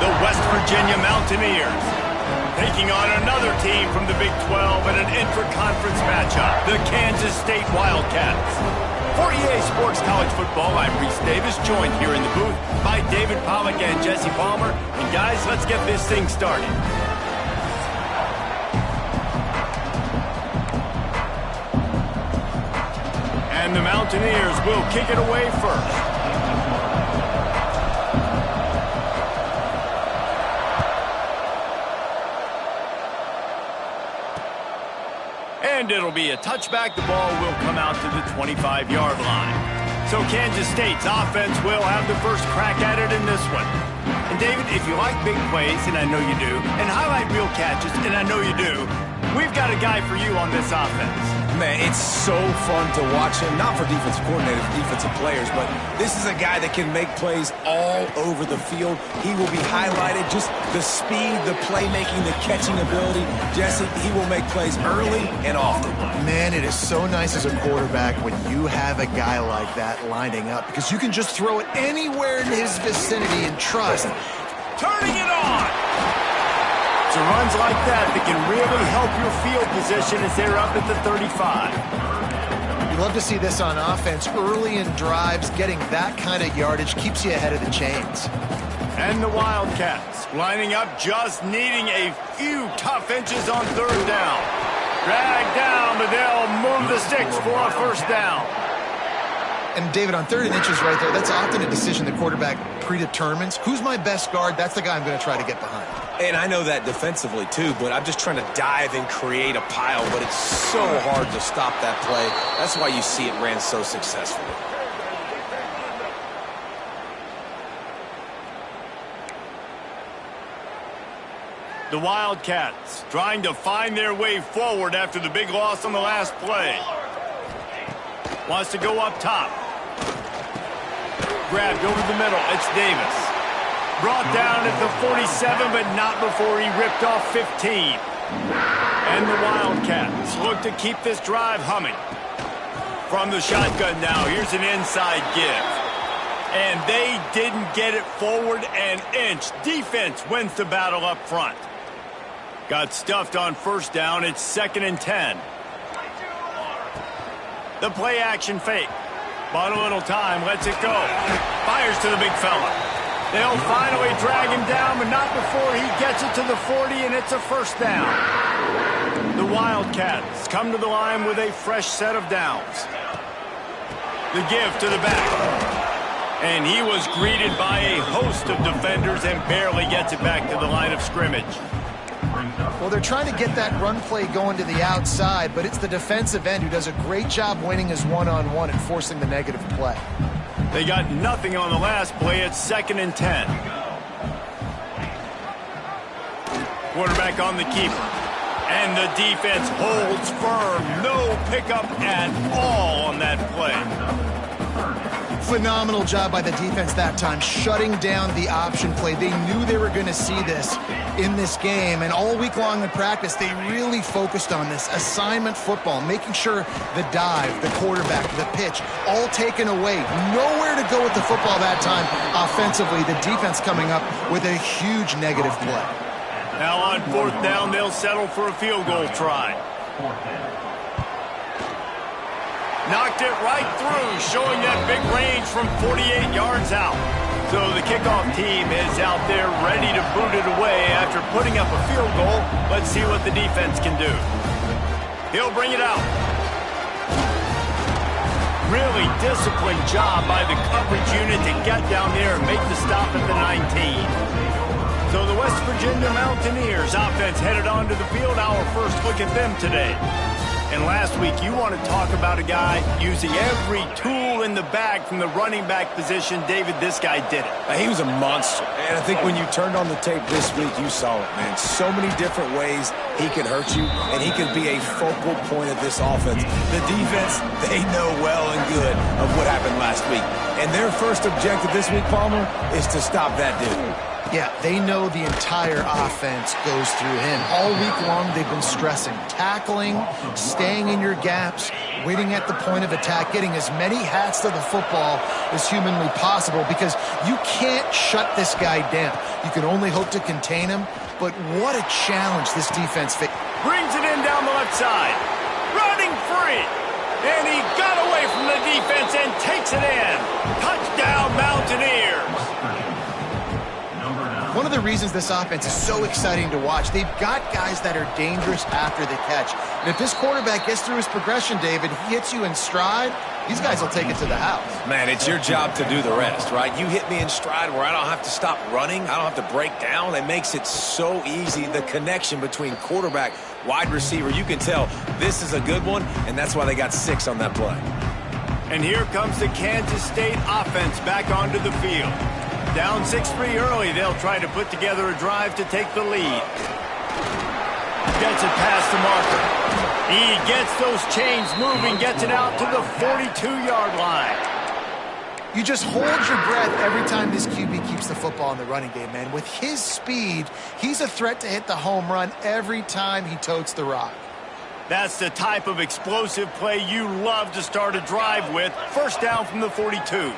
the West Virginia Mountaineers, taking on another team from the Big 12 in an intra-conference matchup, the Kansas State Wildcats. For EA Sports College Football, I'm Reese Davis, joined here in the booth by David Pollack and Jesse Palmer. And guys, let's get this thing started. And the Mountaineers will kick it away first. And it'll be a touchback. The ball will come out to the 25-yard line. So Kansas State's offense will have the first crack at it in this one. And David, if you like big plays, and I know you do, and highlight reel catches, and I know you do, we've got a guy for you on this offense. Man, it's so fun to watch him, not for defensive coordinators, defensive players, but this is a guy that can make plays all over the field. He will be highlighted, just the speed, the playmaking, the catching ability. Jesse, he will make plays early and often. Man, it is so nice as a quarterback when you have a guy like that lining up, because you can just throw it anywhere in his vicinity and trust. Turning it on! So runs like that can really help your field position as they're up at the 35. You love to see this on offense. Early in drives, getting that kind of yardage keeps you ahead of the chains. And the Wildcats lining up, just needing a few tough inches on third down. Drag down, but they'll move the sticks for a first down. And David, on 3rd and inches right there, that's often a decision the quarterback predetermines. Who's my best guard? That's the guy I'm going to try to get behind. And I know that defensively too, but I'm just trying to dive and create a pile, but it's so hard to stop that play. That's why you see it ran so successfully. The Wildcats trying to find their way forward after the big loss on the last play. Wants to go up top. Grabbed over the middle. It's Davis. Brought down at the 47, but not before he ripped off 15. And the Wildcats look to keep this drive humming. From the shotgun now, here's an inside give. And they didn't get it forward an inch. Defense wins the battle up front. Got stuffed on first down. It's 2nd and 10. The play action fake. Bought a little time, lets it go. Fires to the big fella. They'll finally drag him down, but not before he gets it to the 40, and it's a first down. The Wildcats come to the line with a fresh set of downs. The give to the back. And he was greeted by a host of defenders and barely gets it back to the line of scrimmage. Well, they're trying to get that run play going to the outside, but it's the defensive end who does a great job winning his one-on-one and forcing the negative play. They got nothing on the last play. It's 2nd and 10. Quarterback on the keeper. And the defense holds firm. No pickup at all on that play. Phenomenal job by the defense that time, shutting down the option play. They knew they were going to see this in this game, and all week long in practice, they really focused on this assignment football, making sure the dive, the quarterback, the pitch, all taken away. Nowhere to go with the football that time offensively. The defense coming up with a huge negative play. Now on 4th down, they'll settle for a field goal try. Knocked it right through, showing that big range from 48 yards out. So the kickoff team is out there ready to boot it away after putting up a field goal. Let's see what the defense can do. He'll bring it out. Really disciplined job by the coverage unit to get down there and make the stop at the 19. So the West Virginia Mountaineers offense headed onto the field. Our first look at them today. And last week, you want to talk about a guy using every tool in the bag from the running back position. David, this guy did it. He was a monster. And I think when you turned on the tape this week, you saw it, man. So many different ways he can hurt you, and he can be a focal point of this offense. The defense, they know well and good of what happened last week. And their first objective this week, Palmer, is to stop that dude. Yeah, they know the entire offense goes through him. All week long, they've been stressing tackling, staying in your gaps, waiting at the point of attack, getting as many hats to the football as humanly possible, because you can't shut this guy down. You can only hope to contain him, but what a challenge this defense faces. Brings it in down the left side. Running free. And he got away from the defense and takes it in. Touchdown, Mountaineers. One of the reasons this offense is so exciting to watch, they've got guys that are dangerous after the catch. And if this quarterback gets through his progression, David, he hits you in stride, these guys will take it to the house. Man, it's your job to do the rest, right? You hit me in stride where I don't have to stop running. I don't have to break down. It makes it so easy, the connection between quarterback, wide receiver. You can tell this is a good one, and that's why they got 6 on that play. And here comes the Kansas State offense back onto the field. Down 6-3 early, they'll try to put together a drive to take the lead. Gets it past the marker. He gets those chains moving, gets it out to the 42-yard line. You just hold your breath every time this QB keeps the football in the running game, man. With his speed, he's a threat to hit the home run every time he totes the rock. That's the type of explosive play you love to start a drive with. First down from the 42.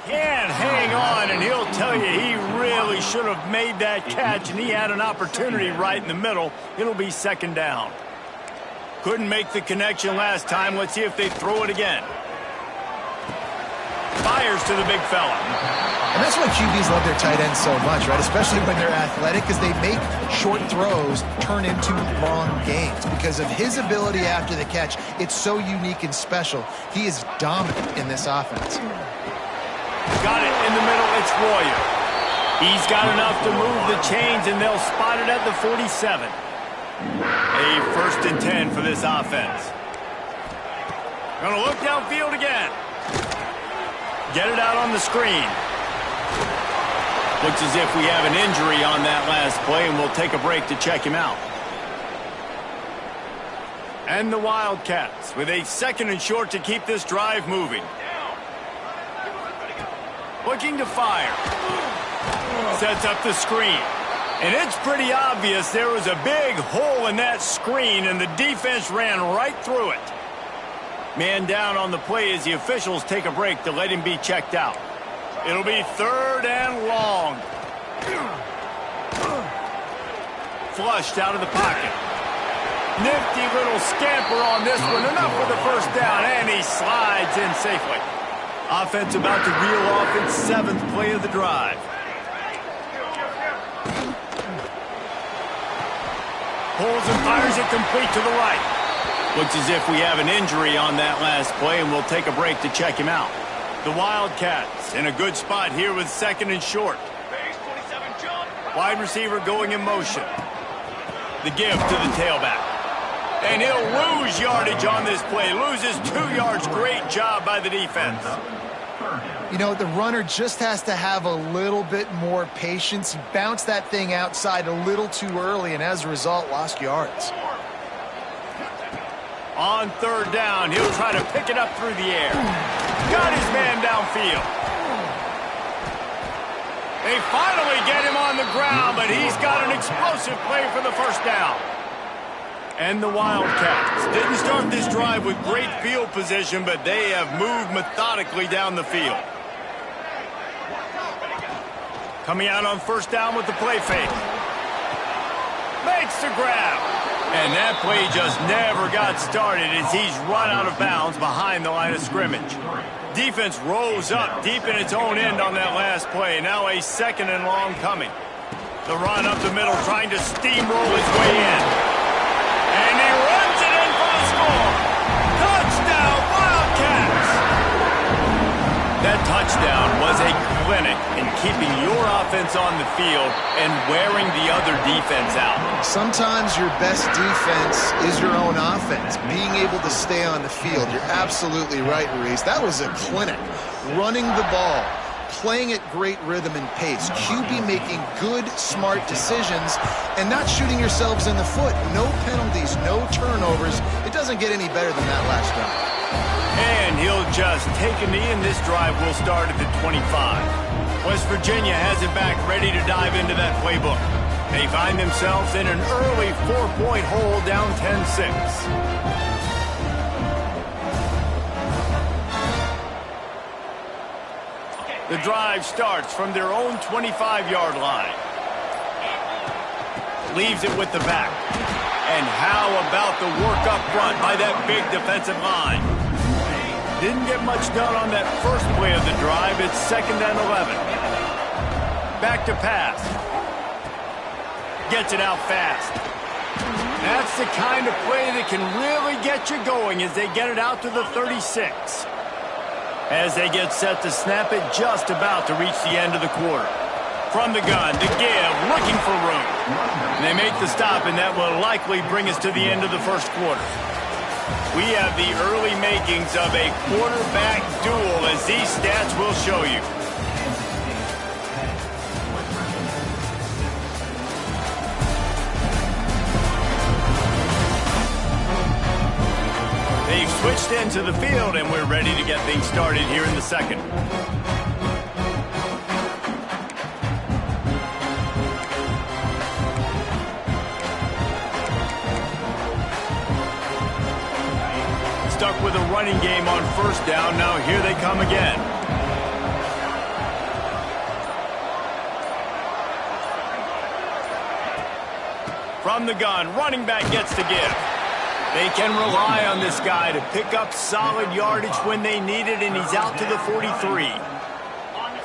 Can't hang on, and he'll tell you he really should have made that catch, and he had an opportunity right in the middle. It'll be second down. Couldn't make the connection last time. Let's see if they throw it again. Fires to the big fella. And that's why QBs love their tight ends so much, right? Especially when they're athletic, because they make short throws turn into long gains. Because of his ability after the catch, it's so unique and special. He is dominant in this offense. Got it in the middle, it's Royer. He's got enough to move the chains, and they'll spot it at the 47. A 1st and 10 for this offense. Gonna look downfield again. Get it out on the screen. Looks as if we have an injury on that last play, and we'll take a break to check him out. And the Wildcats with a 2nd and short to keep this drive moving. Looking to fire. Sets up the screen. And it's pretty obvious there was a big hole in that screen, and the defense ran right through it. Man down on the play as the officials take a break to let him be checked out. It'll be 3rd and long. Flushed out of the pocket. Nifty little scamper on this one. Enough for the first down, and he slides in safely. Offense about to reel off its 7th play of the drive. Pulls and fires it complete to the right. Looks as if we have an injury on that last play, and we'll take a break to check him out. The Wildcats in a good spot here with 2nd and short. Wide receiver going in motion. The give to the tailback. And he'll lose yardage on this play. Loses 2 yards. Great job by the defense. You know, the runner just has to have a little bit more patience. He bounced that thing outside a little too early, and as a result, lost yards. On 3rd down, he'll try to pick it up through the air. Got his man downfield. They finally get him on the ground, but he's got an explosive play for the first down. And the Wildcats didn't start this drive with great field position, but they have moved methodically down the field. Coming out on 1st down with the play fake. Makes the grab. And that play just never got started as he's run out of bounds behind the line of scrimmage. Defense rose up deep in its own end on that last play. Now a 2nd and long coming. The run up the middle trying to steamroll his way in. And he runs it in for the score. Touchdown, Wildcats! That touchdown was a clinic in keeping your offense on the field and wearing the other defense out. Sometimes your best defense is your own offense, being able to stay on the field. You're absolutely right, Reese. That was a clinic. Running the ball, playing at great rhythm and pace, QB making good, smart decisions, and not shooting yourselves in the foot. No penalties, no turnovers. It doesn't get any better than that last drive. And he'll just take a knee, and this drive will start at the 25. West Virginia has it back, ready to dive into that playbook. They find themselves in an early 4-point hole, down 10-6. The drive starts from their own 25-yard line. Leaves it with the back. And how about the work up front by that big defensive line? Didn't get much done on that first play of the drive. It's 2nd and 11. Back to pass. Gets it out fast. That's the kind of play that can really get you going as they get it out to the 36. As they get set to snap it, just about to reach the end of the quarter. From the gun to give, looking for room. They make the stop, and that will likely bring us to the end of the first quarter. We have the early makings of a quarterback duel, as these stats will show you. They've switched into the field, and we're ready to get things started here in the second. Stuck with a running game on first down. Now here they come again. From the gun, running back gets to give. They can rely on this guy to pick up solid yardage when they need it, and he's out to the 43.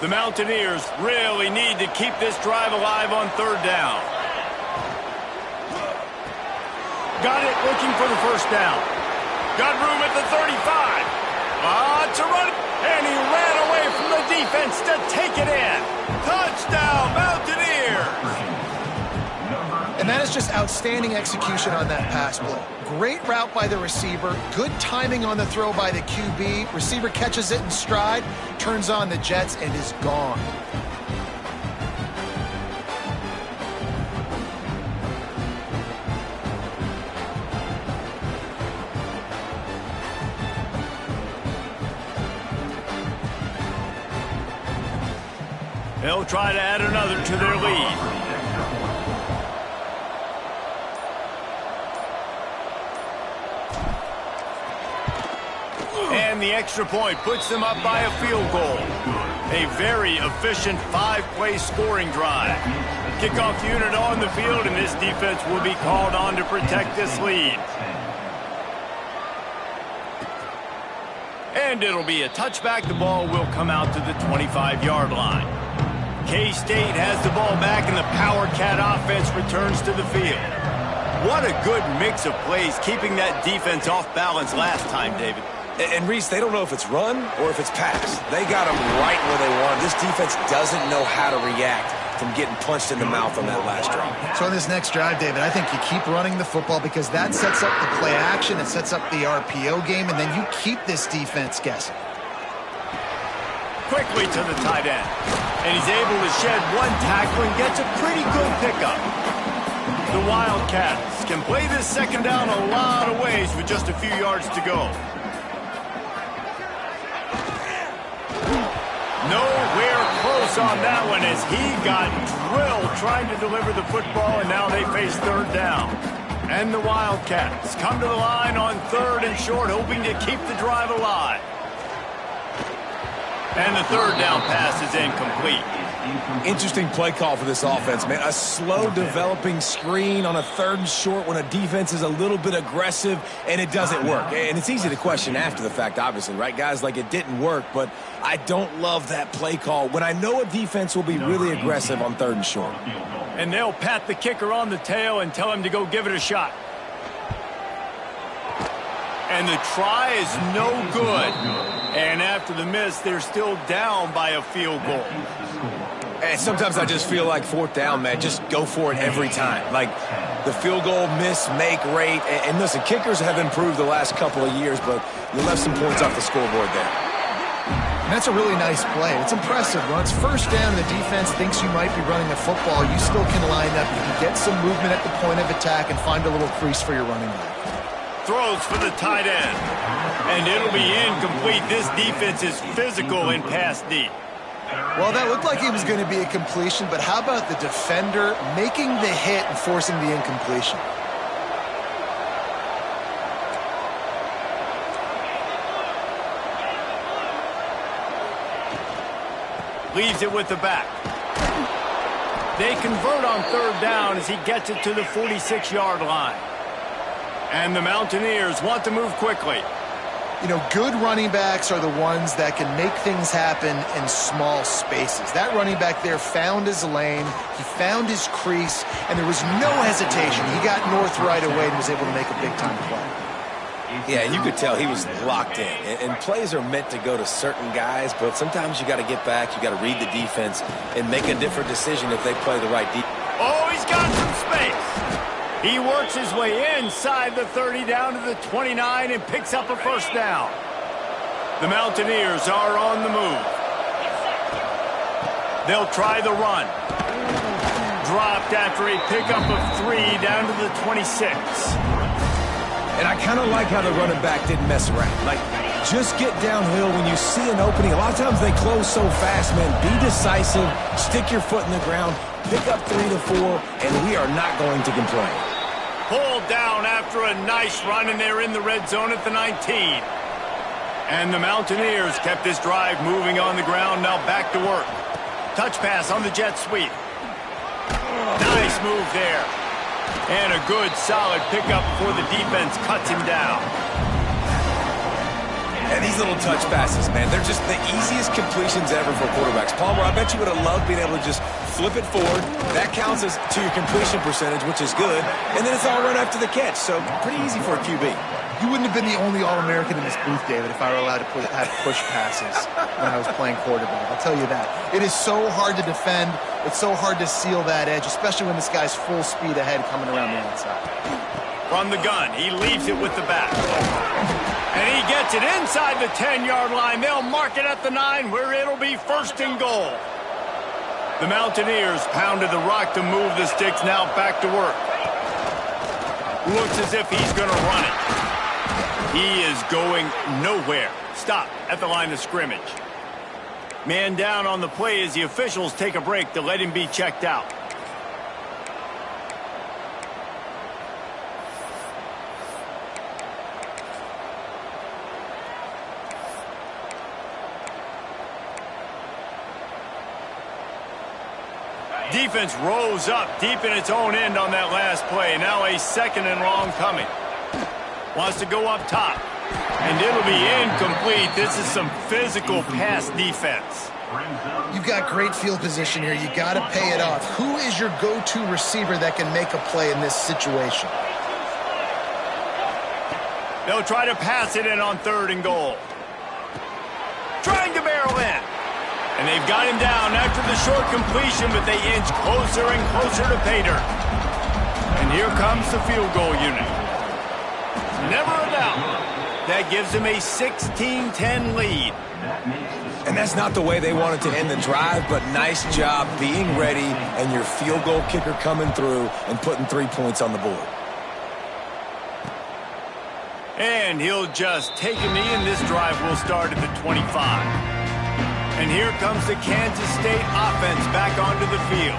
The Mountaineers really need to keep this drive alive on third down. Got it, looking for the first down. Got room at the 35. To run it. And he ran away from the defense to take it in. Touchdown, Mountaineers. And that is just outstanding execution on that pass play. Great route by the receiver. Good timing on the throw by the QB. Receiver catches it in stride, turns on the jets, and is gone. They'll try to add another to their lead. And the extra point puts them up by a field goal. A very efficient 5-play scoring drive. Kickoff unit on the field, and this defense will be called on to protect this lead. And it'll be a touchback. The ball will come out to the 25-yard line. K-State has the ball back, and the Power Cat offense returns to the field. What a good mix of plays, keeping that defense off balance last time, David. And Reese, they don't know if it's run or if it's pass. They got them right where they want. This defense doesn't know how to react from getting punched in the mouth on that last drive. So on this next drive, David, I think you keep running the football because that sets up the play action, it sets up the RPO game, and then you keep this defense guessing. Quickly to the tight end. And he's able to shed one tackle and gets a pretty good pickup. The Wildcats can play this second down a lot of ways with just a few yards to go. Nowhere close on that one as he got drilled trying to deliver the football, and now they face third down. And the Wildcats come to the line on 3rd and short, hoping to keep the drive alive. And the third down pass is incomplete. Interesting play call for this offense, man. A slow developing screen on a 3rd and short when a defense is a little bit aggressive, and it doesn't work. And it's easy to question after the fact, obviously, right, guys? Like, it didn't work, but I don't love that play call when I know a defense will be really aggressive on 3rd and short. And they'll pat the kicker on the tail and tell him to go give it a shot. And the try is no good. And after the miss, they're still down by a field goal. And sometimes I just feel like fourth down, man, just go for it every time. Like the field goal miss-make rate. And listen, kickers have improved the last couple of years, but you left some points off the scoreboard there. And that's a really nice play. It's impressive. When it's first down, the defense thinks you might be running the football. You still can line up. You can get some movement at the point of attack and find a little crease for your running back. Throws for the tight end. And it'll be incomplete. This defense is physical in pass deep. Well, that looked like it was going to be a completion, but how about the defender making the hit and forcing the incompletion? Leaves it with the back. They convert on third down as he gets it to the 46-yard line. And the Mountaineers want to move quickly. You know, good running backs are the ones that can make things happen in small spaces. That running back there found his lane, he found his crease, and there was no hesitation. He got north right away and was able to make a big-time play. Yeah, you could tell he was locked in. And plays are meant to go to certain guys, but sometimes you got to get back, you got to read the defense, and make a different decision if they play the right defense. Oh, he's got some space. He works his way inside the 30 down to the 29 and picks up a first down. The Mountaineers are on the move. They'll try the run. Dropped after a pickup of 3 down to the 26. And I kind of like how the running back didn't mess around. Like, just get downhill when you see an opening. A lot of times they close so fast, man. Be decisive, stick your foot in the ground, pick up 3 to 4, and we are not going to complain. Pulled down after a nice run, and they're in the red zone at the 19. And the Mountaineers kept this drive moving on the ground, now back to work. Touch pass on the jet sweep. Nice move there. And a good, solid pickup before the defense cuts him down. And these little touch passes, man, they're just the easiest completions ever for quarterbacks. Palmer, I bet you would have loved being able to just flip it forward. That counts as to your completion percentage, which is good. And then it's all run after the catch, so pretty easy for a QB. You wouldn't have been the only All-American in this booth, David, if I were allowed to have push passes when I was playing quarterback. I'll tell you that. It is so hard to defend. It's so hard to seal that edge, especially when this guy's full speed ahead coming around the outside. From the gun, he leaves it with the back. And he gets it inside the 10-yard line. They'll mark it at the 9, where it'll be first and goal. The Mountaineers pounded the rock to move the sticks, now back to work. Looks as if he's going to run it. He is going nowhere. Stop at the line of scrimmage. Man down on the play as the officials take a break to let him be checked out. Defense rose up deep in its own end on that last play. Now a second and long coming. Wants to go up top. And it'll be incomplete. This is some physical pass defense. You've got great field position here. You got to pay it off. Who is your go-to receiver that can make a play in this situation? They'll try to pass it in on third and goal. Trying to barrel in. And they've got him down after the short completion, but they inch closer and closer to pay dirt. And here comes the field goal unit. Never a doubt. That gives him a 16-10 lead. And that's not the way they wanted to end the drive, but nice job being ready and your field goal kicker coming through and putting 3 points on the board. And he'll just take a knee, and this drive will start at the 25. And here comes the Kansas State offense back onto the field.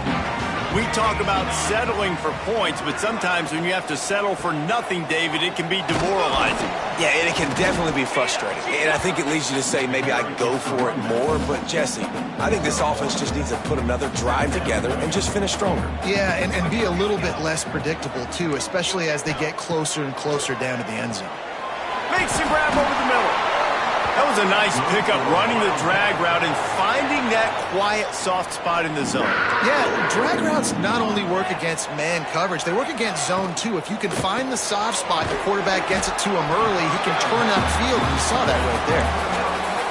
We talk about settling for points, but sometimes when you have to settle for nothing, David, it can be demoralizing. Yeah, and it can definitely be frustrating. And I think it leads you to say maybe I go for it more. But, Jesse, I think this offense just needs to put another drive together and just finish stronger. Yeah, and be a little bit less predictable, too, especially as they get closer and closer down to the end zone. Makes the grab over the middle. That was a nice pickup, running the drag route and finding that quiet, soft spot in the zone. Yeah, drag routes not only work against man coverage, they work against zone too. If you can find the soft spot, the quarterback gets it to him early, he can turn upfield. You saw that right there.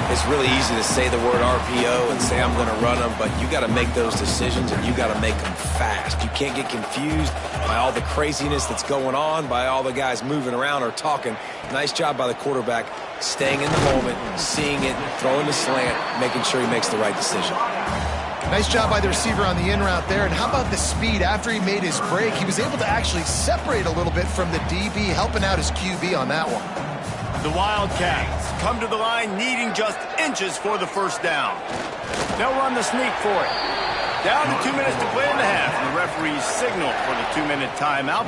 It's really easy to say the word RPO and say I'm going to run them, but you got to make those decisions and you got to make them fast. You can't get confused by all the craziness that's going on, by all the guys moving around or talking. Nice job by the quarterback, staying in the moment, seeing it, throwing the slant, making sure he makes the right decision. Nice job by the receiver on the in route there. And how about the speed? After he made his break, he was able to actually separate a little bit from the DB, helping out his QB on that one. The Wildcats come to the line needing just inches for the first down. They'll run the sneak for it. Down to 2 minutes to play in the half. And the referees signal for the 2-minute timeout.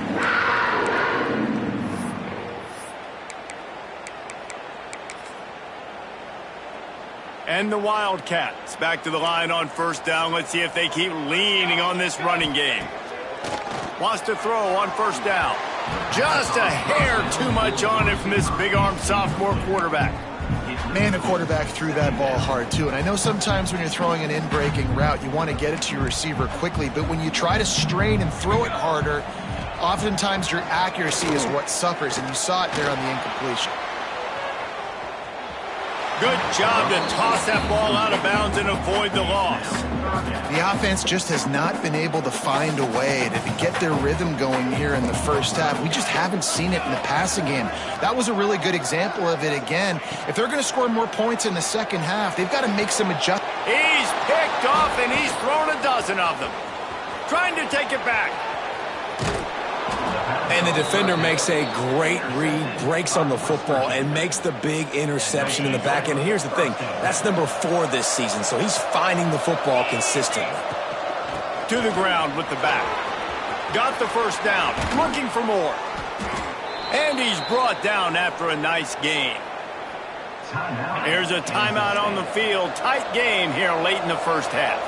And the Wildcats back to the line on first down. Let's see if they keep leaning on this running game. Wants to throw on first down. Just a hair too much on it from this big-armed sophomore quarterback. Man, the quarterback threw that ball hard, too. And I know sometimes when you're throwing an in-breaking route, you want to get it to your receiver quickly. But when you try to strain and throw it harder, oftentimes your accuracy is what suffers. And you saw it there on the incompletion. Good job to toss that ball out of bounds and avoid the loss. The offense just has not been able to find a way to get their rhythm going here in the first half. We just haven't seen it in the passing game. That was a really good example of it again. If they're going to score more points in the second half, they've got to make some adjustments. He's picked off and he's thrown a dozen of them. Trying to take it back. And the defender makes a great read, breaks on the football, and makes the big interception in the back end. And here's the thing, that's number 4 this season, so he's finding the football consistently. To the ground with the back. Got the first down, looking for more. And he's brought down after a nice gain. Here's a timeout on the field. Tight game here late in the first half.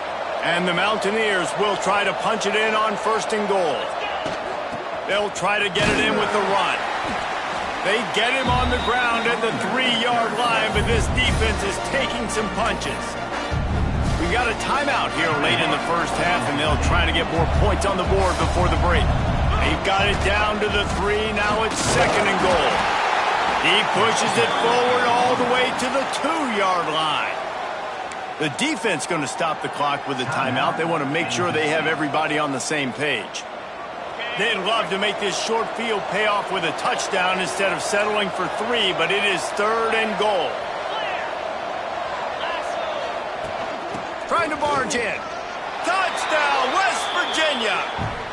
And the Mountaineers will try to punch it in on first and goal. They'll try to get it in with the run. They get him on the ground at the 3-yard line, but this defense is taking some punches. We got a timeout here late in the first half, and they'll try to get more points on the board before the break. They've got it down to the 3. Now it's second and goal. He pushes it forward all the way to the 2-yard line. The defense going to stop the clock with a timeout. They want to make sure they have everybody on the same page. They'd love to make this short field pay off with a touchdown instead of settling for 3, but it is third and goal. Trying to barge in. Touchdown, West Virginia!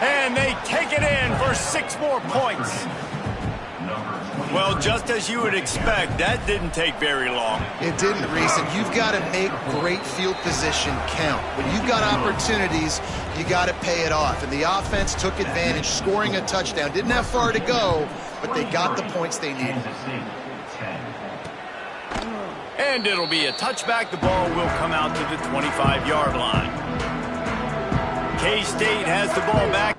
And they take it in for 6 more points. Well, just as you would expect, that didn't take very long. It didn't, Reese, and you've got to make great field position count. When you've got opportunities, you got to pay it off. And the offense took advantage, scoring a touchdown. Didn't have far to go, but they got the points they needed. And it'll be a touchback. The ball will come out to the 25-yard line. K-State has the ball back.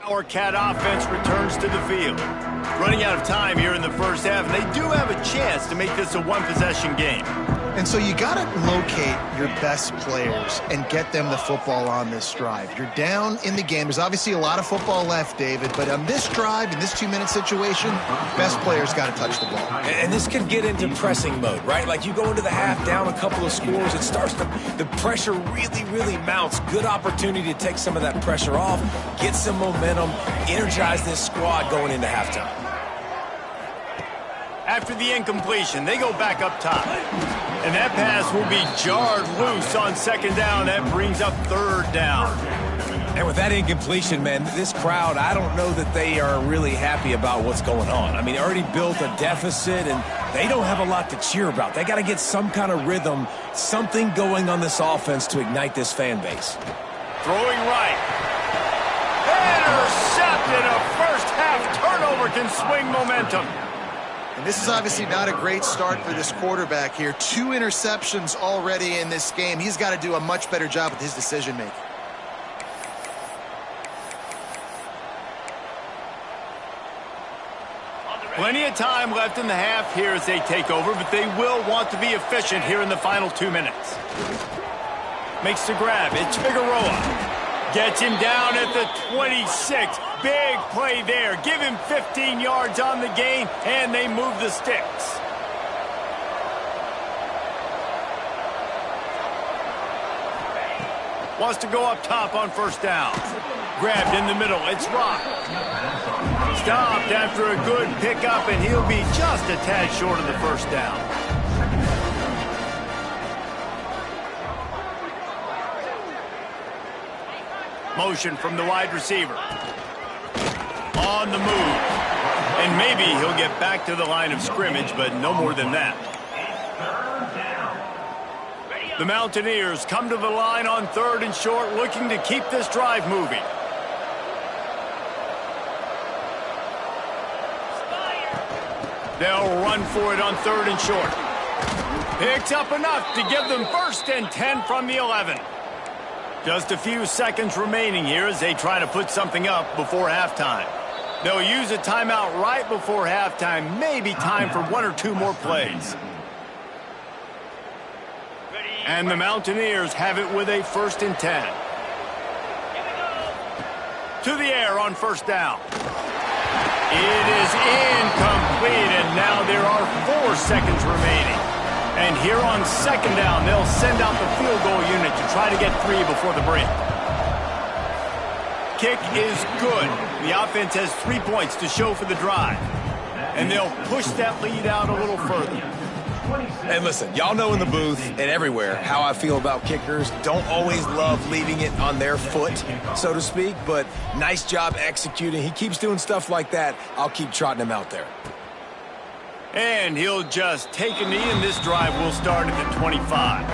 Our Cat offense returns to the field. Running out of time here in the first half, and they do have a chance to make this a one-possession game. And so you got to locate your best players and get them the football on this drive. You're down in the game. There's obviously a lot of football left, David, but on this drive, in this 2-minute situation, best players got to touch the ball. And this can get into pressing mode, right? Like you go into the half down a couple of scores, it starts to, the pressure really mounts. Good opportunity to take some of that pressure off, get some momentum, energize this squad going into halftime. After the incompletion, they go back up top. And that pass will be jarred loose on second down. That brings up third down. And with that incompletion, man, this crowd, I don't know that they are really happy about what's going on. I mean, they already built a deficit, and they don't have a lot to cheer about. They got to get some kind of rhythm, something going on this offense to ignite this fan base. Throwing right. Intercepted. A first-half turnover can swing momentum. And this is obviously not a great start for this quarterback here. 2 interceptions already in this game. He's got to do a much better job with his decision-making. Plenty of time left in the half here as they take over, but they will want to be efficient here in the final 2 minutes. Makes the grab. It's Figueroa. Gets him down at the 26. Big play there. Give him 15 yards on the gain, and they move the sticks. Wants to go up top on first down. Grabbed in the middle. It's Rock. Stopped after a good pickup, and he'll be just a tad short of the first down. Motion from the wide receiver. On the move. And maybe he'll get back to the line of scrimmage, but no more than that. The Mountaineers come to the line on 3rd and short, looking to keep this drive moving. They'll run for it on 3rd and short. Picks up enough to give them 1st and 10 from the 11. Just a few seconds remaining here as they try to put something up before halftime. They'll use a timeout right before halftime. Maybe time for 1 or 2 more plays. And the Mountaineers have it with a 1st and 10. To the air on first down. It is incomplete, and now there are 4 seconds remaining. And here on second down, they'll send out the field goal unit to try to get 3 before the break. Kick is good. The offense has 3 points to show for the drive. And they'll push that lead out a little further. And listen, y'all know in the booth and everywhere how I feel about kickers. Don't always love leaving it on their foot, so to speak, but nice job executing. He keeps doing stuff like that. I'll keep trotting him out there. And he'll just take a knee, and this drive will start at the 25.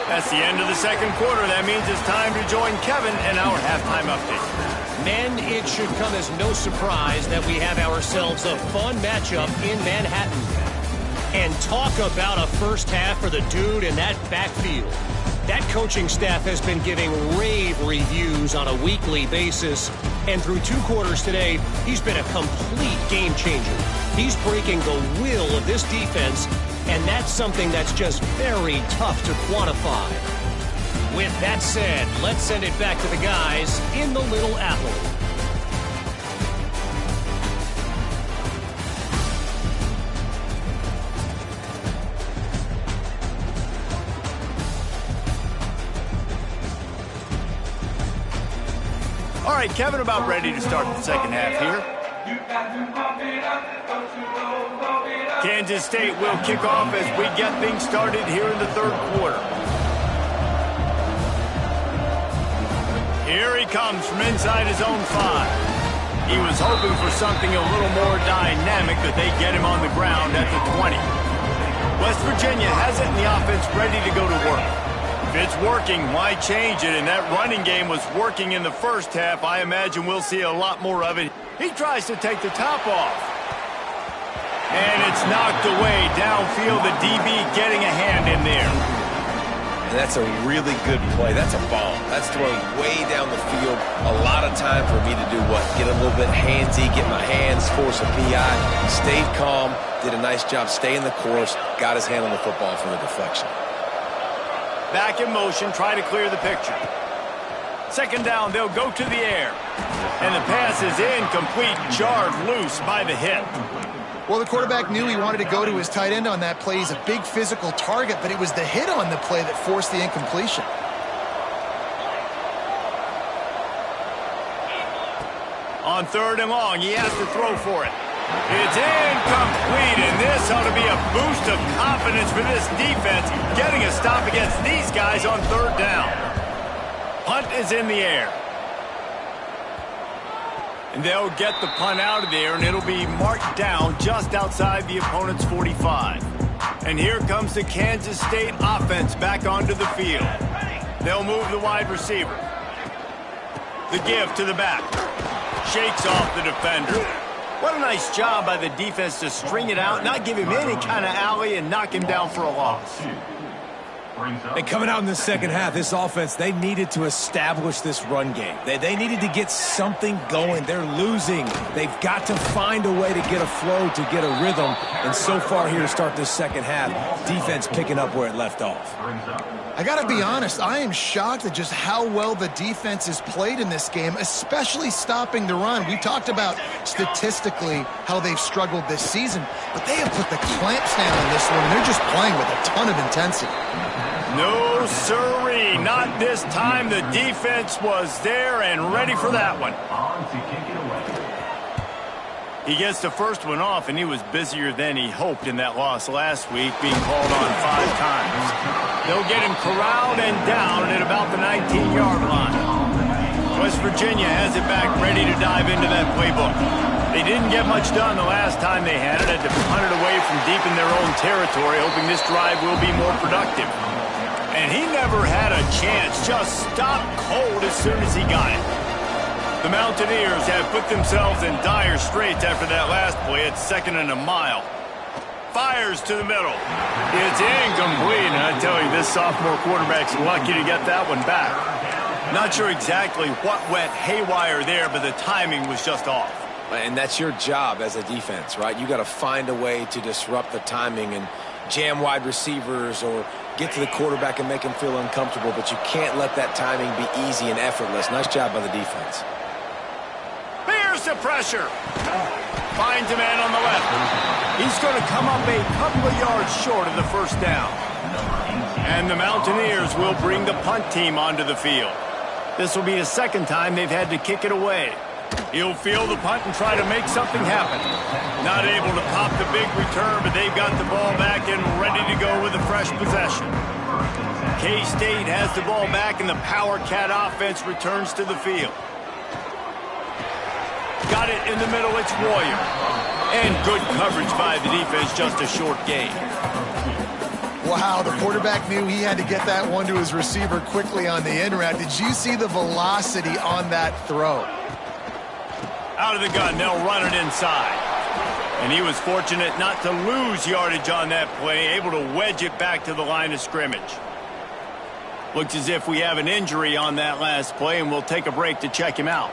That's the end of the second quarter. That means it's time to join Kevin in our halftime update. Men, it should come as no surprise that we have ourselves a fun matchup in Manhattan. And talk about a first half for the dude in that backfield. That coaching staff has been giving rave reviews on a weekly basis. And through 2 quarters today, he's been a complete game changer. He's breaking the will of this defense, and that's something that's just very tough to quantify. With that said, let's send it back to the guys in the Little Apple. All right, Kevin, about ready to start the second half here. Kansas State will kick off as we get things started here in the third quarter. Here he comes from inside his own 5. He was hoping for something a little more dynamic, but they get him on the ground at the 20. West Virginia has it in the offense ready to go to work. If it's working, why change it? And that running game was working in the first half. I imagine we'll see a lot more of it. He tries to take the top off. And it's knocked away downfield. The DB getting a hand in there. And that's a really good play. That's a bomb. That's thrown way down the field. A lot of time for me to do what? Get a little bit handsy, get my hands, force a PI. Stayed calm, did a nice job staying the course, got his hand on the football for the deflection. Back in motion, try to clear the picture. Second down, they'll go to the air. And the pass is incomplete, jarred loose by the hit. Well, the quarterback knew he wanted to go to his tight end on that play. He's a big physical target, but it was the hit on the play that forced the incompletion. On 3rd and long, he has to throw for it. It's incomplete, and this ought to be a boost of confidence for this defense, getting a stop against these guys on 3rd down. Punt is in the air. And they'll get the punt out of there, and it'll be marked down just outside the opponent's 45. And here comes the Kansas State offense back onto the field. They'll move the wide receiver. The give to the back. Shakes off the defender. What a nice job by the defense to string it out, not give him any kind of alley, and knock him down for a loss. And coming out in the second half, this offense, they needed to establish this run game. They needed to get something going. They're losing. They've got to find a way to get a flow, to get a rhythm. And so far here to start this second half, defense picking up where it left off. I got to be honest, I am shocked at just how well the defense has played in this game, especially stopping the run. We talked about statistically how they've struggled this season, but they have put the clamps down on this one, and they're just playing with a ton of intensity. No, sirree, not this time. The defense was there and ready for that one. He gets the first one off, and he was busier than he hoped in that loss last week, being called on 5 times. They'll get him corralled and down at about the 19-yard line. West Virginia has it back ready to dive into that playbook. They didn't get much done the last time they had it. Had to punt it away from deep in their own territory, hoping this drive will be more productive. And he never had a chance, just stopped cold as soon as he got it. The Mountaineers have put themselves in dire straits after that last play at 2nd and a mile. Fires to the middle. It's incomplete, and I tell you, this sophomore quarterback's lucky to get that one back. Not sure exactly what went haywire there, but the timing was just off. And that's your job as a defense, right? You got to find a way to disrupt the timing and jam wide receivers or get to the quarterback and make him feel uncomfortable, but you can't let that timing be easy and effortless. Nice job by the defense. Here's the pressure. Finds a man on the left. He's going to come up a couple of yards short of the first down. And the Mountaineers will bring the punt team onto the field. This will be the second time they've had to kick it away. He'll field the punt and try to make something happen. Not able to pop the big return, but they've got the ball back and ready to go with a fresh possession. K-State has the ball back, and the Power Cat offense returns to the field. Got it in the middle, it's Warrior. And good coverage by the defense, just a short gain. Wow, the quarterback knew he had to get that one to his receiver quickly on the in route. Did you see the velocity on that throw? Out of the gun, they'll run it inside. And he was fortunate not to lose yardage on that play, able to wedge it back to the line of scrimmage. Looks as if we have an injury on that last play, and we'll take a break to check him out.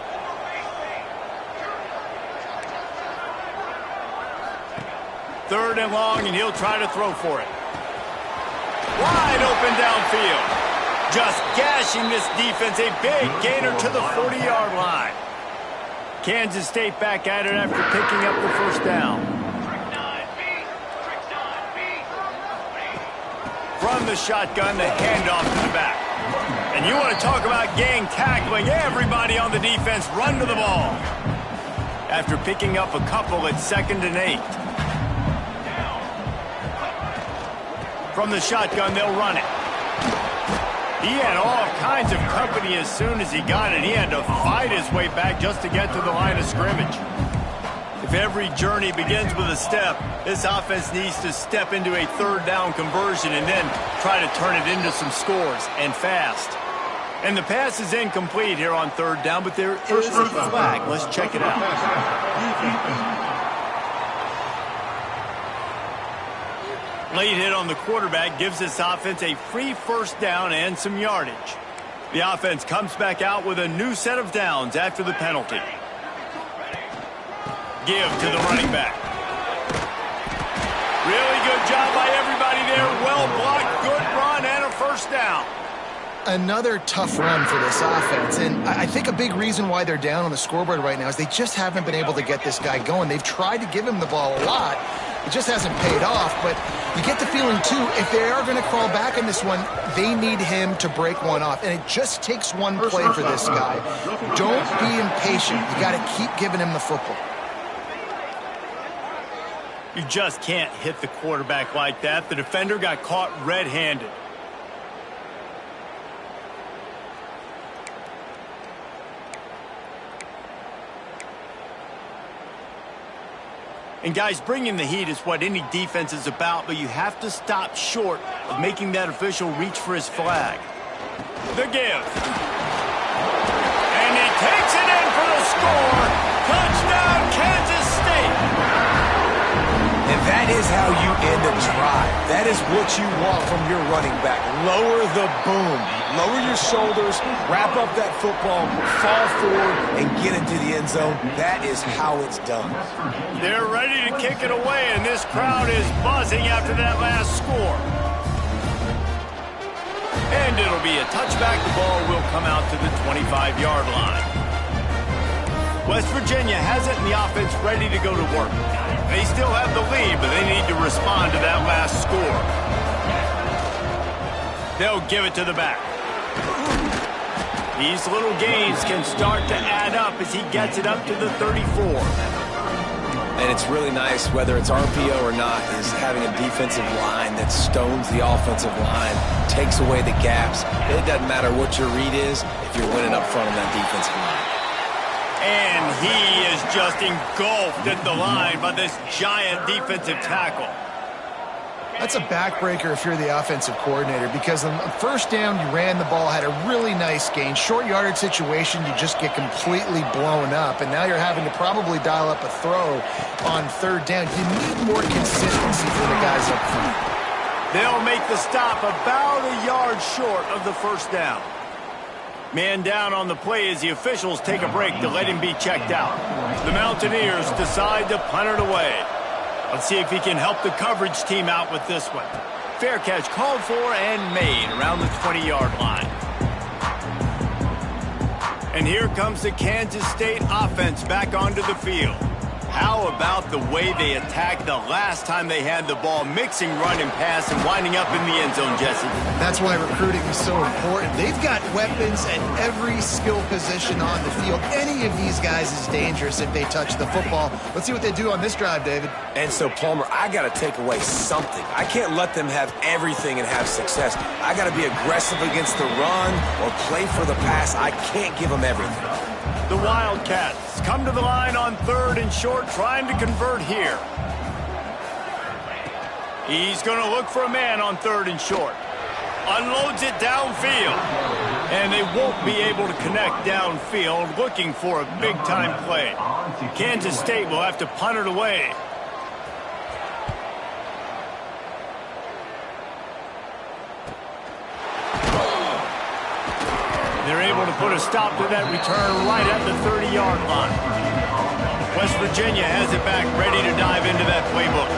Third and long, and he'll try to throw for it. Wide open downfield. Just gashing this defense, a big gainer to the 40-yard line. Kansas State back at it after picking up the first down. From the shotgun, the handoff to the back. And you want to talk about gang tackling. Everybody on the defense run to the ball. After picking up a couple at 2nd and 8. From the shotgun, they'll run it. He had all kinds of company as soon as he got it. He had to fight his way back just to get to the line of scrimmage. If If every journey begins with a step, this offense needs to step into a third down conversion and then try to turn it into some scores, and fast. And the pass is incomplete here on third down, but there is a flag. Let's check it out. Late hit on the quarterback gives this offense a free first down and some yardage. The offense comes back out with a new set of downs after the penalty. Give to the running back. Really good job by everybody there. Well blocked, good run, and a first down. Another tough run for this offense, and I think a big reason why they're down on the scoreboard right now is they just haven't been able to get this guy going. They've tried to give him the ball a lot. It just hasn't paid off, but you get the feeling, too, if they are going to crawl back in this one, they need him to break one off, and it just takes one play for this guy. Don't be impatient. You got to keep giving him the football. You just can't hit the quarterback like that. The defender got caught red-handed. And guys, bringing the heat is what any defense is about, but you have to stop short of making that official reach for his flag. The give. And he takes it in for the score. Touchdown, Kansas State. And that is how you end a drive. That is what you want from your running back. Lower the boom. Lower your shoulders, wrap up that football, fall forward, and get into the end zone. That is how it's done. They're ready to kick it away, and this crowd is buzzing after that last score. And it'll be a touchback. The ball will come out to the 25-yard line. West Virginia has it, and the offense ready to go to work. They still have the lead, but they need to respond to that last score. They'll give it to the back. These little gains can start to add up as he gets it up to the 34. And it's really nice, whether it's RPO or not, is having a defensive line that stones the offensive line, takes away the gaps. It doesn't matter what your read is if you're winning up front on that defensive line. And he is just engulfed at the line by this giant defensive tackle. That's a backbreaker if you're the offensive coordinator, because on the first down, you ran the ball, had a really nice gain. Short yardage situation, you just get completely blown up, and now you're having to probably dial up a throw on third down. You need more consistency for the guys up front. They'll make the stop about a yard short of the first down. Man down on the play as the officials take a break to let him be checked out. The Mountaineers decide to punt it away. Let's see if he can help the coverage team out with this one. Fair catch called for and made around the 20-yard line. And here comes the Kansas State offense back onto the field. How about the way they attacked the last time they had the ball, mixing run and pass and winding up in the end zone, Jesse? That's why recruiting is so important. They've got weapons at every skill position on the field. Any of these guys is dangerous if they touch the football. Let's see what they do on this drive, David. And so, Palmer, I got to take away something. I can't let them have everything and have success. I got to be aggressive against the run or play for the pass. I can't give them everything. The Wildcats come to the line on third and short, trying to convert here. He's going to look for a man on third and short. Unloads it downfield. And they won't be able to connect downfield, looking for a big-time play. Kansas State will have to punt it away. They're able to put a stop to that return right at the 30-yard line. West Virginia has it back, ready to dive into that playbook.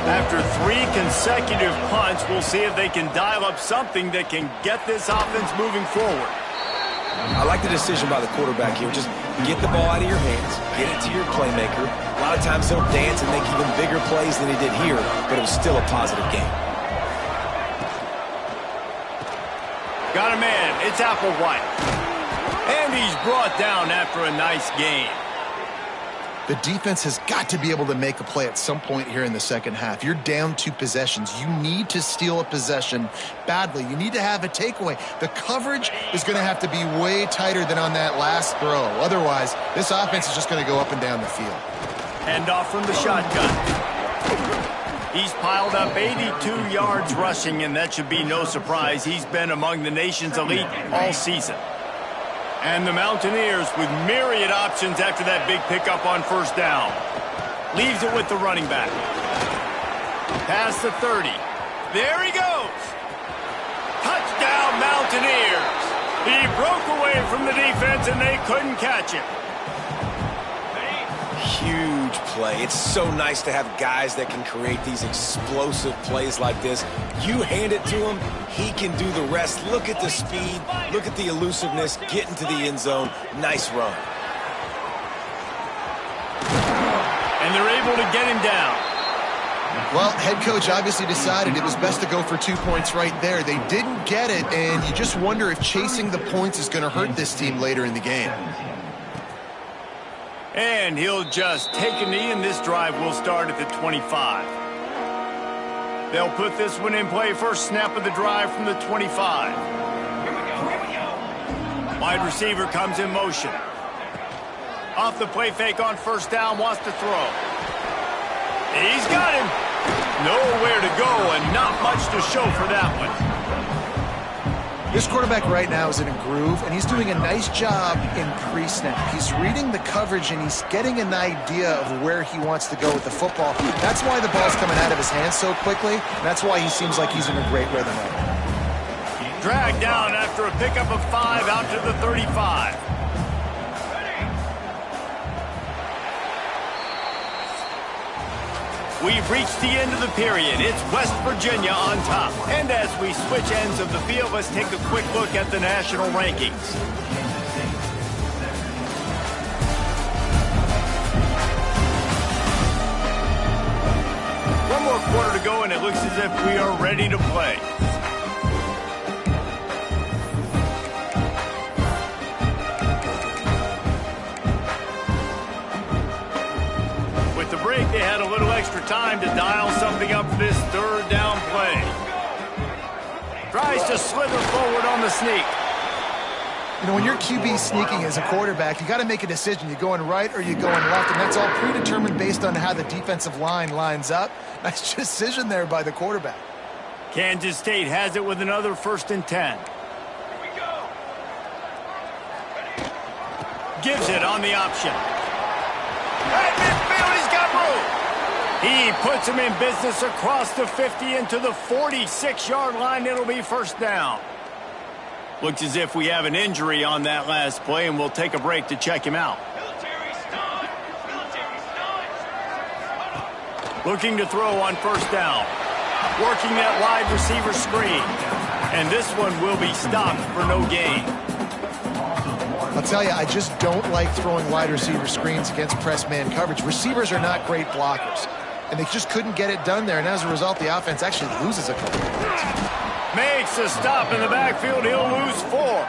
After 3 consecutive punts, we'll see if they can dial up something that can get this offense moving forward. I like the decision by the quarterback here. Just get the ball out of your hands, get it to your playmaker. A lot of times he'll dance and make even bigger plays than he did here, but it was still a positive game. Got a man. It's Applewhite. And he's brought down after a nice gain. The defense has got to be able to make a play at some point here in the second half. You're down 2 possessions. You need to steal a possession badly. You need to have a takeaway. The coverage is going to have to be way tighter than on that last throw. Otherwise, this offense is just going to go up and down the field. Handoff from the shotgun. He's piled up 82 yards rushing, and that should be no surprise. He's been among the nation's elite all season. And the Mountaineers with myriad options after that big pickup on first down. Leaves it with the running back. Past the 30. There he goes. Touchdown, Mountaineers. He broke away from the defense, and they couldn't catch him. Huge play. It's so nice to have guys that can create these explosive plays like this. You hand it to him, he can do the rest. Look at the speed. Look at the elusiveness. Get into the end zone. Nice run. And they're able to get him down. Well, head coach obviously decided it was best to go for 2 points right there. They didn't get it, and you just wonder if chasing the points is going to hurt this team later in the game. And he'll just take a knee, and this drive will start at the 25. They'll put this one in play. First snap of the drive from the 25. Wide receiver comes in motion. Off the play fake on first down, wants to throw. He's got him. Nowhere to go and not much to show for that one. This quarterback right now is in a groove, and he's doing a nice job in pre-snap. He's reading the coverage, and he's getting an idea of where he wants to go with the football. That's why the ball's coming out of his hands so quickly, and that's why he seems like he's in a great rhythm right now. Dragged down after a pickup of 5 out to the 35. We've reached the end of the period. It's West Virginia on top. And as we switch ends of the field, let's take a quick look at the national rankings. One more quarter to go, and it looks as if we are ready to play. They had a little extra time to dial something up for this third down play. Tries to slither forward on the sneak. You know, when you're QB sneaking as a quarterback, you got to make a decision. You going right or you going left, and that's all predetermined based on how the defensive line lines up. Nice decision there by the quarterback. Kansas State has it with another 1st and 10. Gives it on the option. At midfield, he's got room. He puts him in business across the 50 into the 46-yard line. It'll be first down. Looks as if we have an injury on that last play, and we'll take a break to check him out. Looking to throw on first down. Working that wide receiver screen. And this one will be stopped for no gain. I'll tell you, I just don't like throwing wide receiver screens against press man coverage. Receivers are not great blockers, and they just couldn't get it done there, and as a result, the offense actually loses a couple of yards. Makes a stop in the backfield. He'll lose 4.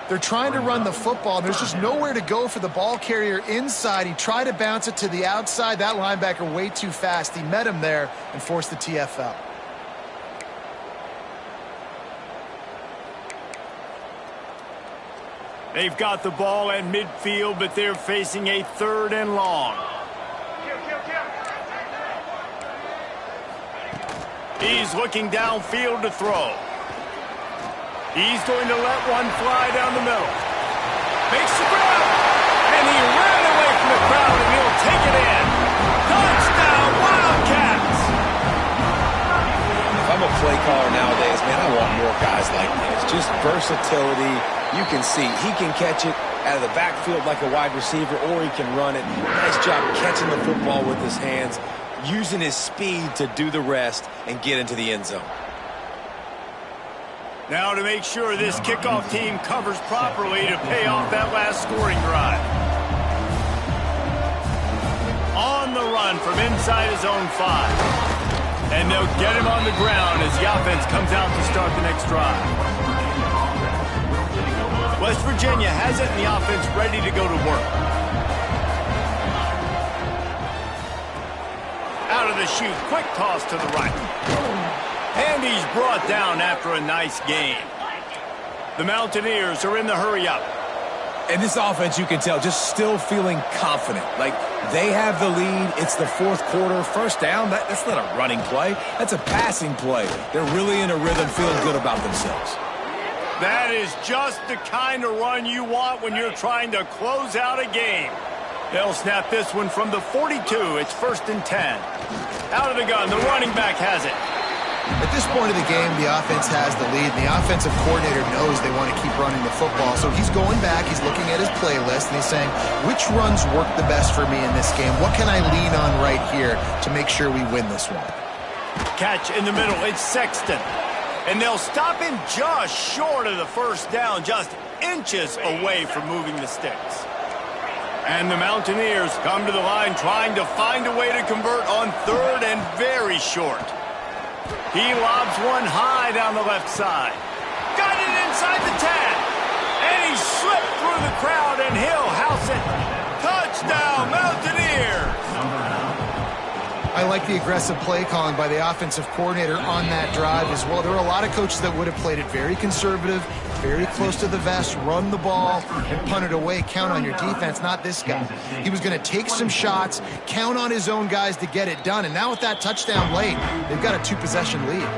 They're trying to run the football, and there's just nowhere to go for the ball carrier inside. He tried to bounce it to the outside. That linebacker way too fast. He met him there and forced the TFL. They've got the ball at midfield, but they're facing a 3rd and long. He's looking downfield to throw. He's going to let one fly down the middle. Makes the grab, and he ran away from the crowd, and he'll take it in. Touchdown, Wildcats! If I'm a play caller nowadays, man, I want more guys like this. Just versatility. You can see he can catch it out of the backfield like a wide receiver, or he can run it. Nice job catching the football with his hands, using his speed to do the rest and get into the end zone. Now to make sure this kickoff team covers properly to pay off that last scoring drive. On the run from inside his own 5. And they'll get him on the ground as the offense comes out to start the next drive. West Virginia has it, and the offense ready to go to work. Out of the chute, quick toss to the right. And he's brought down after a nice gain. The Mountaineers are in the hurry-up. And this offense, you can tell, just still feeling confident. Like, they have the lead. It's the fourth quarter. First down, that's not a running play. That's a passing play. They're really in a rhythm, feeling good about themselves. That is just the kind of run you want when you're trying to close out a game. They'll snap this one from the 42. It's 1st and 10. Out of the gun, the running back has it. At this point of the game, the offense has the lead, and the offensive coordinator knows they want to keep running the football. So he's going back, he's looking at his playlist, and he's saying, which runs work the best for me in this game? What can I lean on right here to make sure we win this one? Catch in the middle, it's Sexton. And they'll stop him just short of the first down, just inches away from moving the sticks. And the Mountaineers come to the line trying to find a way to convert on 3rd and very short. He lobs one high down the left side. Got it inside the 10. And he slipped through the crowd, and he'll house it. Touchdown, Mountaineers! I like the aggressive play calling by the offensive coordinator on that drive as well. There are a lot of coaches that would have played it very conservative, very close to the vest, run the ball, and punt it away. Count on your defense, not this guy. He was going to take some shots, count on his own guys to get it done. And now with that touchdown late, they've got a 2-possession lead.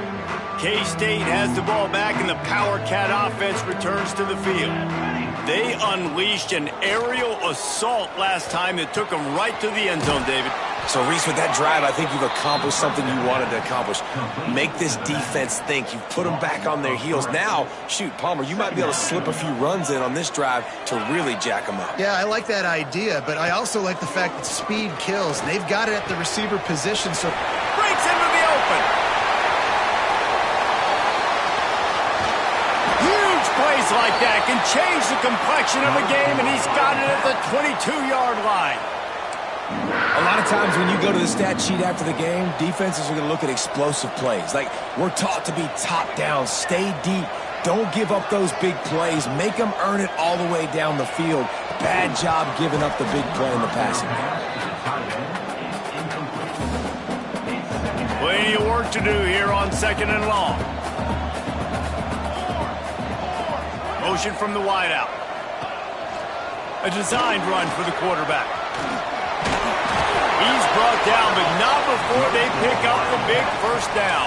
K-State has the ball back, and the Power Cat offense returns to the field. They unleashed an aerial assault last time that took them right to the end zone, David. So, Reese, with that drive, I think you've accomplished something you wanted to accomplish. Make this defense think. You've put them back on their heels. Now, shoot, Palmer, you might be able to slip a few runs in on this drive to really jack them up. Yeah, I like that idea, but I also like the fact that speed kills. They've got it at the receiver position, so breaks into the open. Huge plays like that can change the complexion of a game, and he's got it at the 22-yard line. A lot of times when you go to the stat sheet after the game, defenses are going to look at explosive plays. Like, we're taught to be top down, stay deep, don't give up those big plays, make them earn it all the way down the field. Bad job giving up the big play in the passing game. Plenty of work to do here on 2nd and long. Motion from the wideout. A designed run for the quarterback. He's brought down, but not before they pick up the big first down.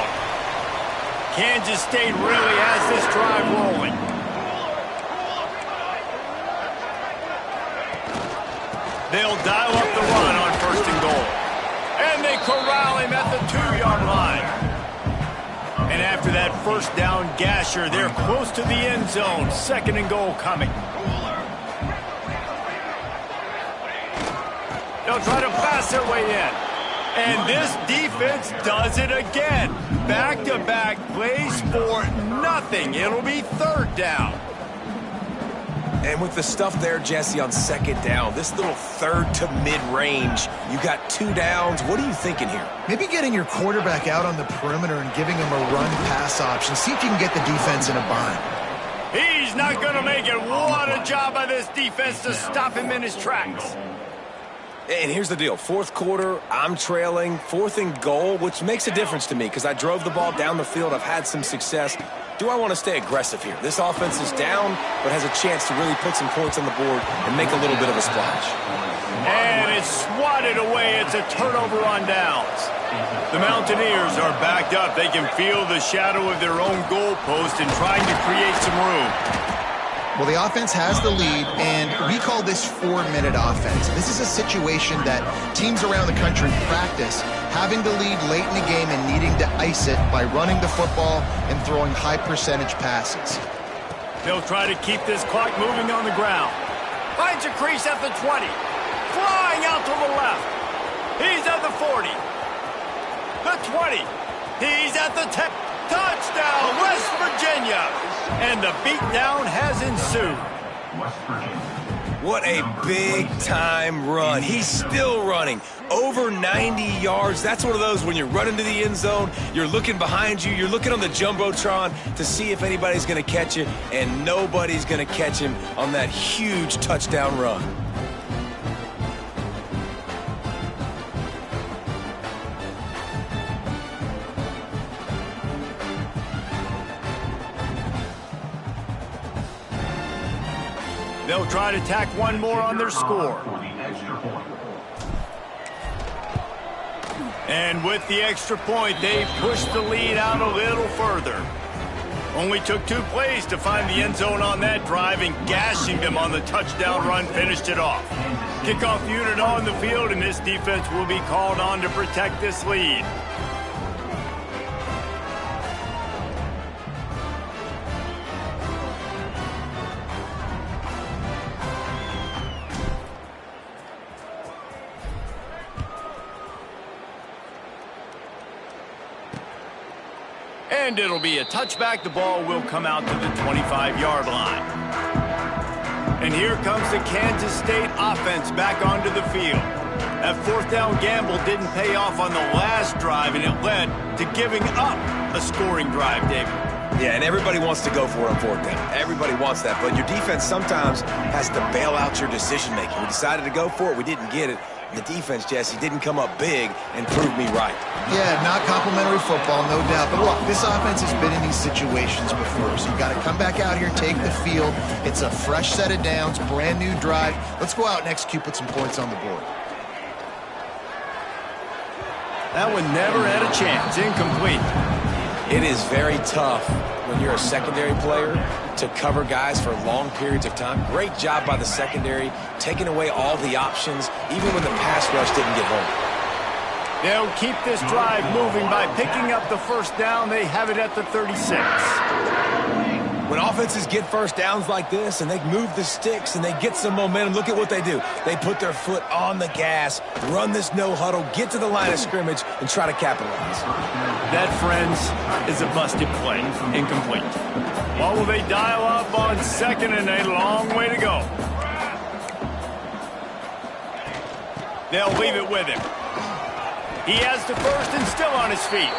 Kansas State really has this drive rolling. They'll dial up the run on 1st and goal. And they corral him at the 2-yard line. And after that first down gasher, they're close to the end zone. 2nd and goal coming. They'll try to pass their way in. And this defense does it again. Back-to-back plays for nothing. It'll be 3rd down. And with the stuff there, Jesse, on 2nd down, this little 3rd to mid-range, you got 2 downs. What are you thinking here? Maybe getting your quarterback out on the perimeter and giving him a run-pass option. See if you can get the defense in a bind. He's not going to make it. What a job by this defense to stop him in his tracks. And here's the deal. 4th quarter, I'm trailing. 4th and goal, which makes a difference to me because I drove the ball down the field. I've had some success. Do I want to stay aggressive here? This offense is down, but has a chance to really put some points on the board and make a little bit of a splash. And it's swatted away. It's a turnover on downs. The Mountaineers are backed up. They can feel the shadow of their own goalpost and trying to create some room. Well, the offense has the lead, and we call this 4-minute offense. This is a situation that teams around the country practice, having the lead late in the game and needing to ice it by running the football and throwing high-percentage passes. They'll try to keep this clock moving on the ground. Finds a crease at the 20. Flying out to the left. He's at the 40. The 20. He's at the 10. Touchdown, West Virginia! And the beatdown has ensued. What a big-time run. He's still running. Over 90 yards. That's one of those when you're running to the end zone, you're looking behind you, you're looking on the Jumbotron to see if anybody's going to catch you, and nobody's going to catch him on that huge touchdown run. They'll try to tack one more on their score. And with the extra point, they pushed the lead out a little further. Only took 2 plays to find the end zone on that drive, and gashing them on the touchdown run finished it off. Kickoff unit on the field, and this defense will be called on to protect this lead. And it'll be a touchback. The ball will come out to the 25-yard line. And here comes the Kansas State offense back onto the field. That 4th down gamble didn't pay off on the last drive, and it led to giving up a scoring drive, David. Yeah, and everybody wants to go for it on 4th down. Everybody wants that, but your defense sometimes has to bail out your decision-making. We decided to go for it. We didn't get it. The defense, Jesse, didn't come up big and prove me right. Yeah, not complimentary football, no doubt. But look, this offense has been in these situations before, so you got to come back out here, take the field. It's a fresh set of downs, brand new drive. Let's go out and execute, put some points on the board. That one never had a chance. Incomplete. It is very tough when you're a secondary player to cover guys for long periods of time. Great job by the secondary, taking away all the options, even when the pass rush didn't get home. They'll keep this drive moving by picking up the 1st down. They have it at the 36. When offenses get 1st downs like this and they move the sticks and they get some momentum, look at what they do. They put their foot on the gas, run this no huddle, get to the line of scrimmage, and try to capitalize. That, friends, is a busted play. Incomplete. What will they dial up on 2nd and a long way to go? They'll leave it with him. He has the 1st and still on his feet.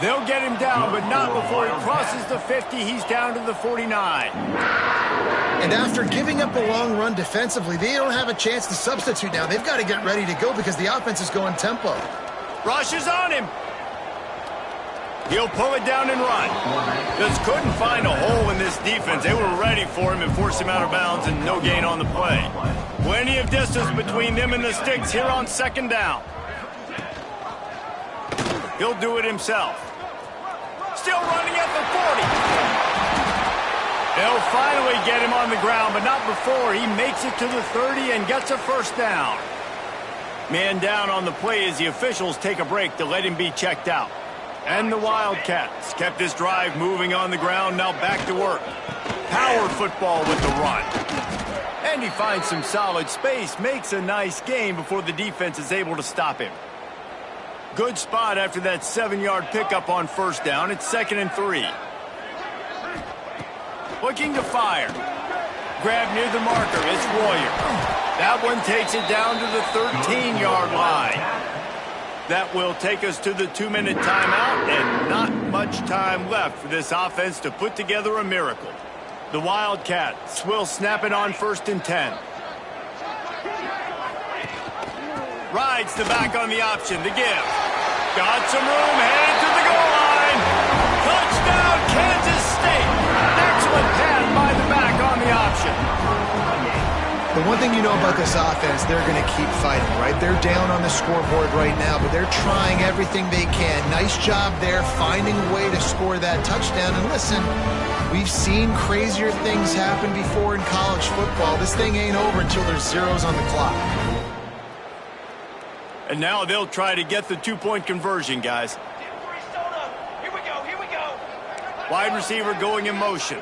They'll get him down, but not before he crosses the 50. He's down to the 49. And after giving up a long run defensively, they don't have a chance to substitute now. They've got to get ready to go because the offense is going tempo. Rush is on him. He'll pull it down and run. Just couldn't find a hole in this defense. They were ready for him and forced him out of bounds, and no gain on the play. Plenty of distance between them and the sticks here on 2nd down. He'll do it himself. Still running at the 40. They'll finally get him on the ground, but not before he makes it to the 30 and gets a 1st down. Man down on the play as the officials take a break to let him be checked out. And the Wildcats kept this drive moving on the ground, now back to work. Power football with the run. And he finds some solid space, makes a nice gain before the defense is able to stop him. Good spot after that 7-yard pickup on 1st down. It's 2nd and 3. Looking to fire. Grab near the marker. It's Royer. That one takes it down to the 13-yard line. That will take us to the 2-minute timeout, and not much time left for this offense to put together a miracle. The Wildcats will snap it on 1st and 10. Rides the back on the option. The give. Got some room. Headed to the goal line. Touchdown, Kansas State. Excellent pass by the back on the option. The one thing you know about this offense, they're going to keep fighting, right? They're down on the scoreboard right now, but they're trying everything they can. Nice job there, finding a way to score that touchdown. And listen, we've seen crazier things happen before in college football. This thing ain't over until there's zeros on the clock. And now they'll try to get the 2-point conversion, guys. Here we go. Wide receiver going in motion.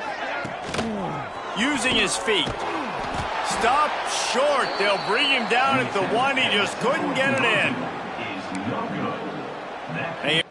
Using his feet. Stopped short. They'll bring him down at the 1. He just couldn't get it in. Hey.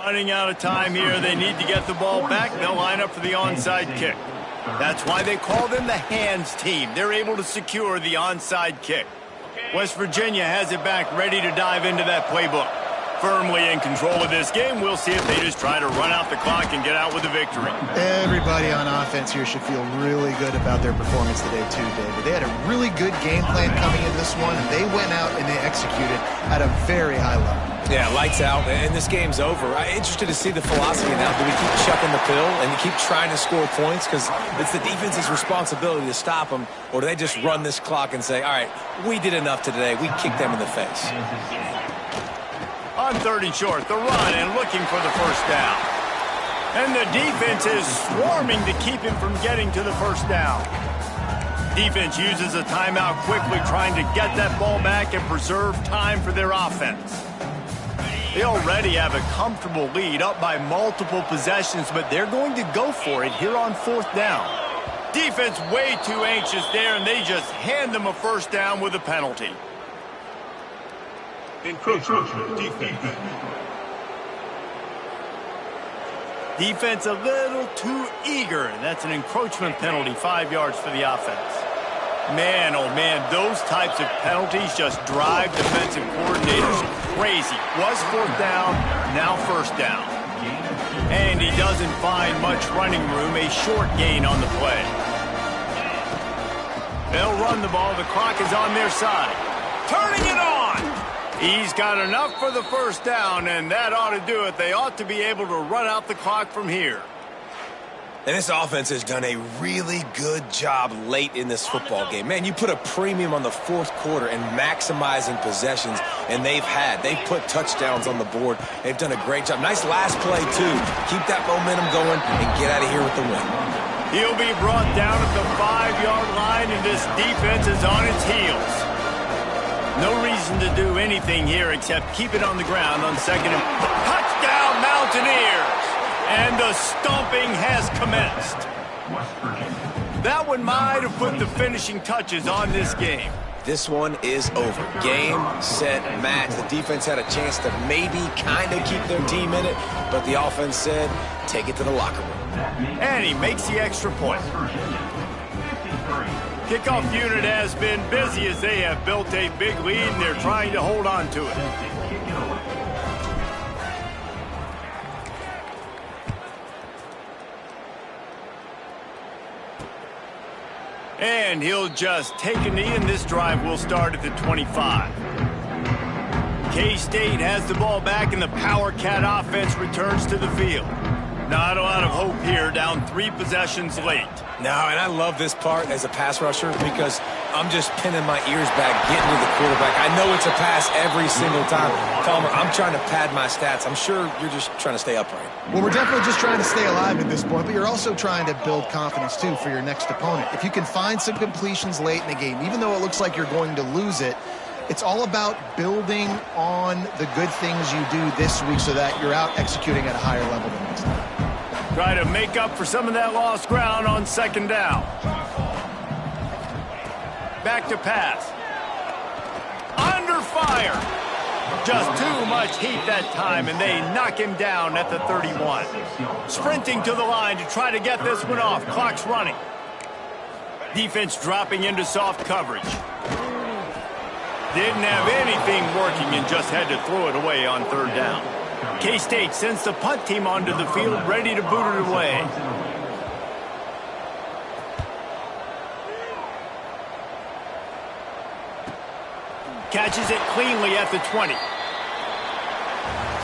Running out of time here. They need to get the ball back. They'll line up for the onside kick. That's why they call them the hands team. They're able to secure the onside kick. West Virginia has it back, ready to dive into that playbook. Firmly in control of this game. We'll see if they just try to run out the clock and get out with a victory. Everybody on offense here should feel really good about their performance today too, David. They had a really good game plan coming into this one, and they went out and they executed at a very high level. Yeah, lights out, and this game's over. I'm interested to see the philosophy now. Do we keep chucking the pill and keep trying to score points? Because it's the defense's responsibility to stop them, or do they just run this clock and say, all right, we did enough today. We kicked them in the face. On 3rd and short, the run and looking for the first down. And the defense is swarming to keep him from getting to the first down. Defense uses a timeout quickly, trying to get that ball back and preserve time for their offense. They already have a comfortable lead, up by multiple possessions, but they're going to go for it here on 4th down. Defense way too anxious there, and they just hand them a first down with a penalty. Encroachment defense. Defense a little too eager, and that's an encroachment penalty, 5 yards for the offense. Man, oh man, those types of penalties just drive defensive coordinators crazy. Was 4th down, now 1st down. And he doesn't find much running room, a short gain on the play. They'll run the ball, the clock is on their side. Turning it on! He's got enough for the first down, and that ought to do it. They ought to be able to run out the clock from here. And this offense has done a really good job late in this football game. Man, you put a premium on the 4th quarter and maximizing possessions, and they've put touchdowns on the board. They've done a great job. Nice last play, too. Keep that momentum going and get out of here with the win. He'll be brought down at the 5-yard line, and this defense is on its heels. No reason to do anything here except keep it on the ground on 2nd and... Touchdown, Mountaineers! And the stomping has commenced. That one might have put the finishing touches on this game. This one is over. Game, set, match. The defense had a chance to maybe kind of keep their team in it, but the offense said, take it to the locker room. And he makes the extra point. Kickoff unit has been busy as they have built a big lead, and they're trying to hold on to it. And he'll just take a knee, and this drive will start at the 25. K-State has the ball back, and the Power Cat offense returns to the field. Not a lot of hope here, down 3 possessions late. No, and I love this part as a pass rusher because I'm just pinning my ears back, getting to the quarterback. I know it's a pass every single time. Palmer, I'm trying to pad my stats. I'm sure you're just trying to stay upright. Well, we're definitely just trying to stay alive at this point, but you're also trying to build confidence, too, for your next opponent. If you can find some completions late in the game, even though it looks like you're going to lose it, it's all about building on the good things you do this week so that you're out executing at a higher level the next time. Try to make up for some of that lost ground on 2nd down. Back to pass. Under fire. Just too much heat that time, and they knock him down at the 31. Sprinting to the line to try to get this one off. Clock's running. Defense dropping into soft coverage. Didn't have anything working and just had to throw it away on 3rd down. K-State sends the punt team onto the field, ready to boot it away. Catches it cleanly at the 20.